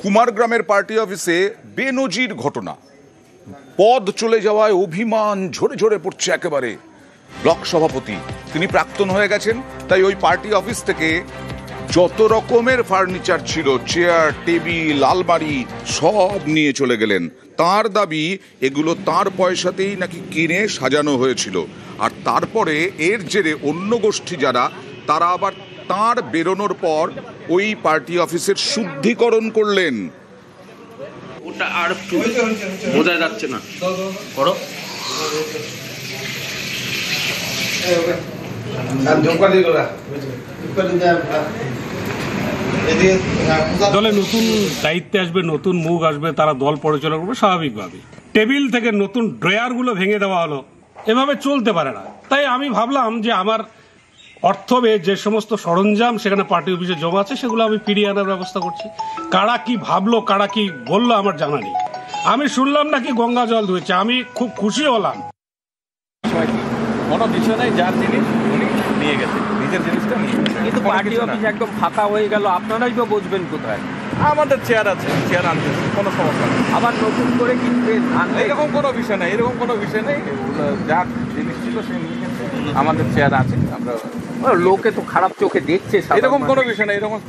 কুমারগ্রামের party অফিসে বেনজির ঘটনা। পদ চলে যাওয়ায় অভিমান ঝরে ঝরে পড়ছে একেবারে। ব্লক সভাপতি তিনি প্রাক্তন হয়ে গেছেন, তাই ওই পার্টি অফিস থেকে যত রকমের ফার্নিচার ছিল, চেয়ার, টেবিল, আলমারি সব নিয়ে চলে গেলেন। তার দাবি এগুলো তার পয়সাতেই নাকি কিনে সাজানো হয়েছিল, আর তারপরে এর জেরে অন্য গোষ্ঠী যারা, তারা আবার তার বেরোনোর পর ওই পার্টি অফিসের শুদ্ধিকরণ করলেন। ওটা আর একটু বোঝা যাচ্ছে না, করো। দলে নতুন দায়িত্বে আসবে, নতুন মুখ আসবে, তারা দল পরিচালনা করবে স্বাভাবিকভাবে। টেবিল থেকে নতুন ড্রয়ারগুলো ভেঙে দেওয়া হলো, এভাবে চলতে পারে না। তাই আমি ভাবলাম যে আমার অর্থবে যে সমস্ত সরঞ্জাম সেখানে পার্টি অফিসে জমা আছে সেগুলো আমি ফিরিয়ে আনার ব্যবস্থা করছি। কারা কি ভাবলো, কারা কি বললো আমার জানা নেই। আমি শুনলাম নাকি গঙ্গা জল ধুয়েছে, আমি খুব খুশি হলাম। কোনো বিষয় নাই, যার জিনিস উনি নিয়ে গেছে, নিজের জিনিসটা নিয়ে গেছে। কিন্তু পার্টি অফিস একদম ফাঁকা হয়ে গেল, আপনারাই তো বুঝবেন কোথায়। আমাদের চেয়ার আছে, চেয়ার আনতে কোনো সমস্যা নেই। আবার নতুন করে কিনবেন, এরকম কোনো বিষয় নেই, এরকম কোনো বিষয় নেই। যার জিনিস ছিল সে নিয়ে গেছে, আমাদের চেয়ার আছে। আমরা লোকে তো খারাপ চোখে দেখছে, এরকম কোনো বিষয় নেই, এরকম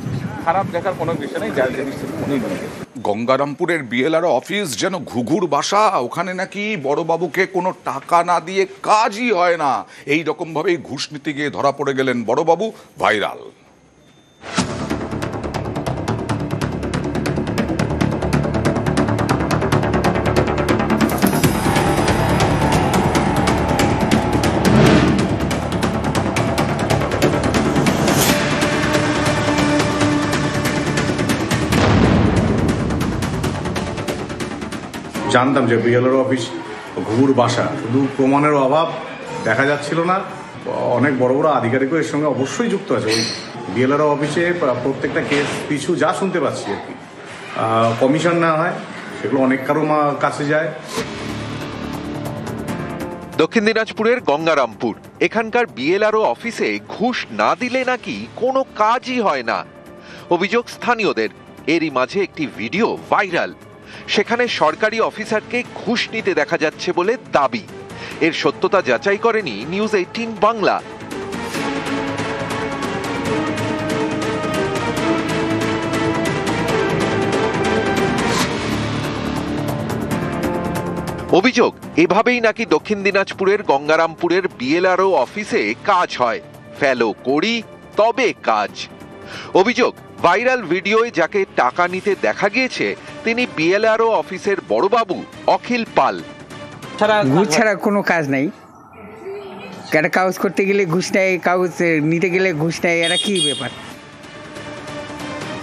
খারাপ দেখার কোনো বিষয় নেই। যার জিনিস ছিল উনি নিয়ে গেছে। গঙ্গারামপুরের বিএলআর অফিস যেন ঘুঘুর বাসা, ওখানে নাকি বড়বাবুকে কোনো টাকা না দিয়ে কাজই হয় না। এই রকম ভাবেই ঘুষ নিতে গিয়ে ধরা পড়ে গেলেন বড়বাবু, ভাইরাল। জানতাম যে বিএলআর অফিস ঘুঘুর বাসা, শুধু প্রমাণের অভাব দেখা যাচ্ছিল না, অনেক বড় বড় আধিকারিকও এর সঙ্গে অবশ্যই যুক্ত আছে। ওই বিএলআর অফিসে প্রত্যেকটা কেস পিছু যা শুনতে পাচ্ছি আর কি, কমিশন না হয়, সেগুলো অনেক কারো কাছে যায়। দক্ষিণ দিনাজপুরের গঙ্গারামপুর, এখানকার বিএলআরও অফিসে ঘুষ না দিলে নাকি কোনো কাজই হয় না, অভিযোগ স্থানীয়দের। এরই মাঝে একটি ভিডিও ভাইরাল, সেখানে সরকারি অফিসারকে ঘুষ নিতে দেখা যাচ্ছে বলে দাবি। এর সত্যতা যাচাই করেনি নিউজ 18 বাংলা। অভিযোগ, এভাবেই নাকি দক্ষিণ দিনাজপুরের গঙ্গারামপুরের বিএলআরও অফিসে কাজ হয়। ফেলো করি তবে কাজ। অভিযোগ, ভাইরাল ভিডিওয় যাকে টাকা নিতে দেখা গিয়েছে তিনি বিএলআরও অফিসের বড়বাবু অখিল পাল। ঘুষ ছাড়া কোনো কাজ নাই। একটা কাগজ করতে গেলে ঘুষ নেয়, কাগজ নিতে গেলে ঘুষ নেয়, এটা কি ব্যাপার?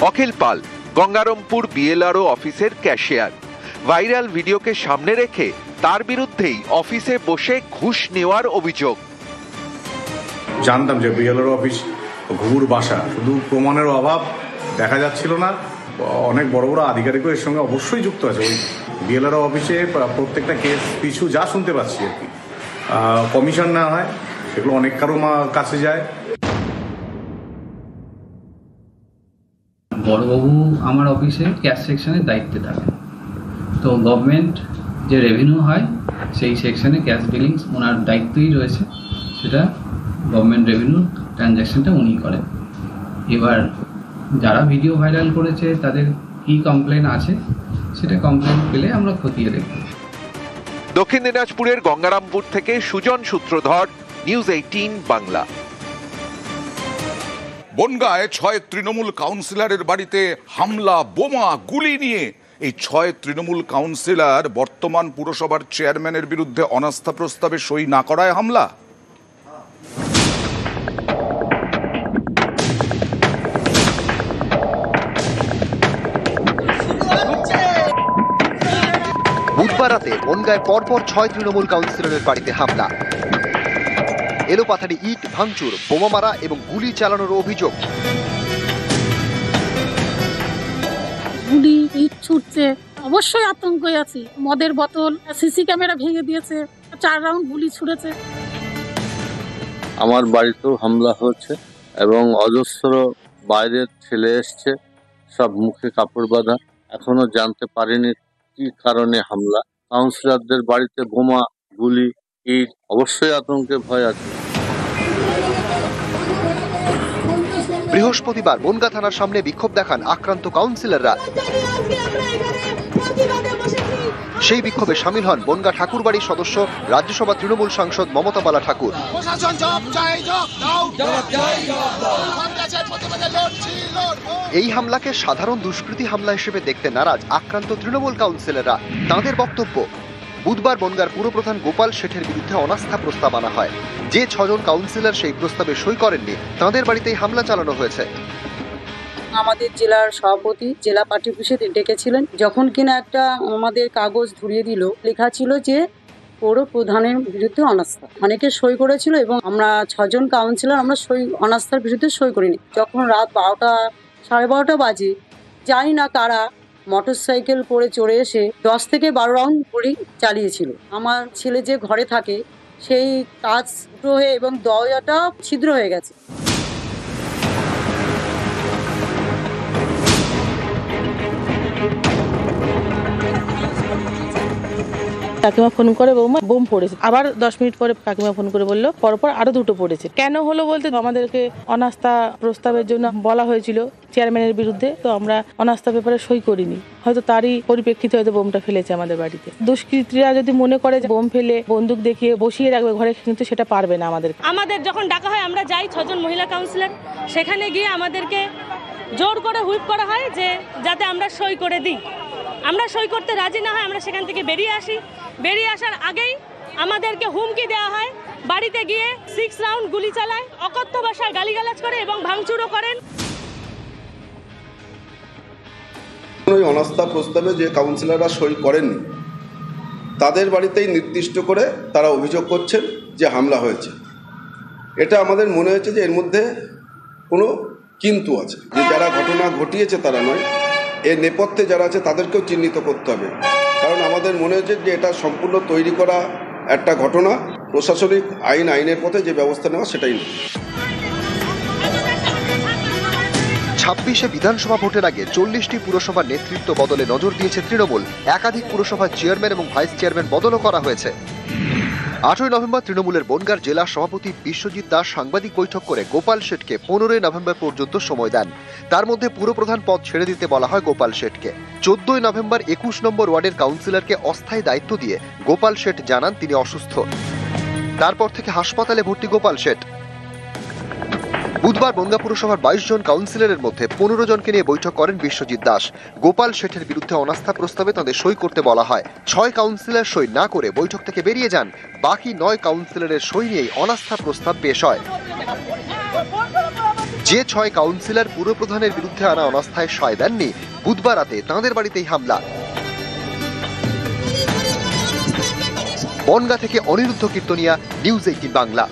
অখিল পাল গঙ্গারামপুর বিএলআরও অফিসের ক্যাশিয়ার। ভাইরাল ভিডিওকে সামনে রেখে তার বিরুদ্ধেই অফিসে বসে ঘুষ নেওয়ার অভিযোগ। জানতাম যে বিএলআর অফিস ঘুঘুর বাসা, শুধু প্রমাণের অভাব দেখা যাচ্ছিল না, অনেক বড় বড় আধিকারিকও এর সঙ্গে অবশ্যই যুক্ত আছে। ওই বিএলআর অফিসে প্রত্যেকটা কেস পিছু যা শুনতে পাচ্ছি আর কি, কমিশন না হয়, সেগুলো অনেক কারো কাছে যায়। বড়বাবু আমার অফিসে ক্যাশ সেকশনের দায়িত্বে থাকেন, তো গভর্নমেন্ট যে রেভিনিউ হয় সেই সেকশনে ক্যাশ বিলিংস ওনার দায়িত্বই রয়েছে, সেটা গভর্নমেন্ট রেভিনিউ ট্রানজ্যাকশনটা উনি করেন। এবার যারা ভিডিও ভাইরাল করেছে তাদের কি কমপ্লেন আছে সেটা কমপ্লেন পেলে আমরা খতিয়ে দেখব। দক্ষিণ দিনাজপুরের গঙ্গারামপুর থেকে সুজন সূত্রধর, নিউজ 18 বাংলা। বনগাঁয় 6 তৃণমূল কাউন্সিলরের বাড়িতে হামলা, বোমা, গুলি নিয়ে এই 6 তৃণমূল কাউন্সিলর বর্তমান পুরসভার চেয়ারম্যানের বিরুদ্ধে অনাস্থা প্রস্তাবে সই না করায় হামলা। বুধবার রাতে বনগাঁয় পরপর 6 তৃণমূল কাউন্সিলরের বাড়িতে হামলা, এলোপাথারি ইট ভাঙচুর, বোমা মারা এবং গুলি চালানোর অভিযোগ। গুলি, ইট ছুটছে, অবশ্যই আতঙ্কে আছি। মদের বোতল, সিসি ক্যামেরা ভেঙে দিয়েছে, 4 রাউন্ড গুলি ছুড়েছে। আমার বাড়িতেও হামলা হয়েছে এবং অজস্র বাইরের ছেলে এসছে, সব মুখে কাপড় বাঁধা, এখনো জানতে পারিনি কি কারণে হামলা। কাউন্সিলরদের বাড়িতে বোমা, গুলি, ইট, অবশ্যই আতঙ্কে ভয় আছে। বৃহস্পতিবার বনগাঁ থানার সামনে বিক্ষোভ দেখান আক্রান্ত কাউন্সিলররা। সেই বিক্ষোভে সামিল হন বনগাঁ ঠাকুরবাড়ির সদস্য রাজ্যসভা তৃণমূল সাংসদ মমতা বালা ঠাকুর। এই হামলাকে সাধারণ দুষ্কৃতী হামলা হিসেবে দেখতে নারাজ আক্রান্ত তৃণমূল কাউন্সিলররা। তাঁদের বক্তব্য, বুধবার বনগাঁর পুরপ্রধান গোপাল শেঠের বিরুদ্ধে অনাস্থা প্রস্তাব আনা হয়। যে 6 জন কাউন্সিলর সেই প্রস্তাবে সই করেননি তাঁদের বাড়িতেই হামলা চালানো হয়েছে। আমাদের জেলার সভাপতি জেলা পার্টি অফিসে ডেকেছিলেন, যখন কিনা একটা আমাদের কাগজ ধরিয়ে দিল, লেখা ছিল যে পৌর প্রধানের বিরুদ্ধে অনাস্থা। অনেকে সই করেছিল এবং আমরা 6 জন কাউন্সিলর আমরা অনাস্থার বিরুদ্ধে সই করিনি। যখন রাত 12টা, 12:30 বাজে, জানি না কারা মোটরসাইকেল করে চড়ে এসে 10 থেকে 12 রাউন্ড গুলি চালিয়েছিল। আমার ছেলে যে ঘরে থাকে সেই কাঁচ ফুটো হয়ে এবং দরজাটা ছিদ্র হয়ে গেছে। কাকিমা ফোন করে বৌমা বোম পড়েছে, আবার 10 মিনিট পরে কাকিমা ফোন করে বললো পরপর আরো 2টো পড়েছে। কেন হলো বলতে আমাদেরকে অনাস্থা প্রস্তাবের জন্য বলা হয়েছিল চেয়ারম্যানের বিরুদ্ধে, তো আমরা অনাস্থা পেপারে সই করিনি। হয়তো তারই পরিপ্রেক্ষিতে হয়তো বোমটা ফেলেছে আমাদের বাড়িতে। দুষ্কৃতীরা যদি মনে করে যে বোম ফেলে বন্দুক দেখিয়ে বসিয়ে রাখবে ঘরে, কিন্তু সেটা পারবে না। আমাদের যখন ডাকা হয় আমরা যাই 6 জন মহিলা কাউন্সিলর, সেখানে গিয়ে আমাদেরকে জোর করে হুইপ করা হয় যে যাতে আমরা সই করে দিই। আমরা সই করতে রাজি না হয় আমরা সেখান থেকে বেরিয়ে আসি। বেরিয়ে আসার আগেই আমাদেরকে হুমকি দেওয়া হয়, বাড়িতে গিয়ে 6 রাউন্ড গুলি চালায়, অকথ্য ভাষায় গালিগালাজ করে এবং ভাঙচুরও করেন। ওই অনাস্থা প্রস্তাবে যে কাউন্সিলররা সই করেননি তাদের বাড়িতেই নির্দিষ্ট করে তারা অভিযোগ করছেন যে হামলা হয়েছে। এটা আমাদের মনে হয়েছে যে এর মধ্যে কোনো কিন্তু আছে, যে যারা ঘটনা ঘটিয়েছে তারা নয়, এর নেপথ্যে যারা আছে তাদেরকেও চিহ্নিত করতে হবে। কারণ আমাদের মনে হয়েছে যে এটা সম্পূর্ণ তৈরি করা একটা ঘটনা। প্রশাসনিক আইনের পথে যে ব্যবস্থা নেওয়া সেটাই নয়। 26শে বিধানসভা ভোটের আগে 40টি পুরসভার নেতৃত্ব বদলে নজর দিয়েছে তৃণমূল। একাধিক পুরসভার চেয়ারম্যান এবং ভাইস চেয়ারম্যান বদলও করা হয়েছে। 8ই নভেম্বর তৃণমূলের বনগাঁর জেলা সভাপতি বিশ্বজিৎ দাস সাংবাদিক বৈঠক করে গোপাল শেঠকে 15ই নভেম্বর পর্যন্ত সময় দেন। তার মধ্যে পুরপ্রধান পদ ছেড়ে দিতে বলা হয় গোপাল শেঠকে। 14ই নভেম্বর 21 নম্বর ওয়ার্ডের কাউন্সিলরকে অস্থায়ী দায়িত্ব দিয়ে গোপাল শেঠ জানান তিনি অসুস্থ। তারপর থেকে হাসপাতালে ভর্তি গোপাল শেঠ। বুধবার বনগাঁ পুরসভার 22 জন কাউন্সিলরের মধ্যে 15 জনকে নিয়ে বৈঠক করেন বিশ্বজিৎ দাস। গোপাল শেঠের বিরুদ্ধে অনাস্থা প্রস্তাবে তাদের সই করতে বলা হয়। 6 কাউন্সিলর সই না করে বৈঠক থেকে বেরিয়ে যান। বাকি 9 কাউন্সিলরের সই নিয়েই অনাস্থা প্রস্তাব পেশ হয়। যে 6 কাউন্সিলর পুরপ্রধানের বিরুদ্ধে আনা অনাস্থায় সই দেননি, বুধবার রাতে তাঁদের বাড়িতেই হামলা। বনগাঁ থেকে অনিরুদ্ধ কীর্তনিয়া, নিউজ 18 বাংলা।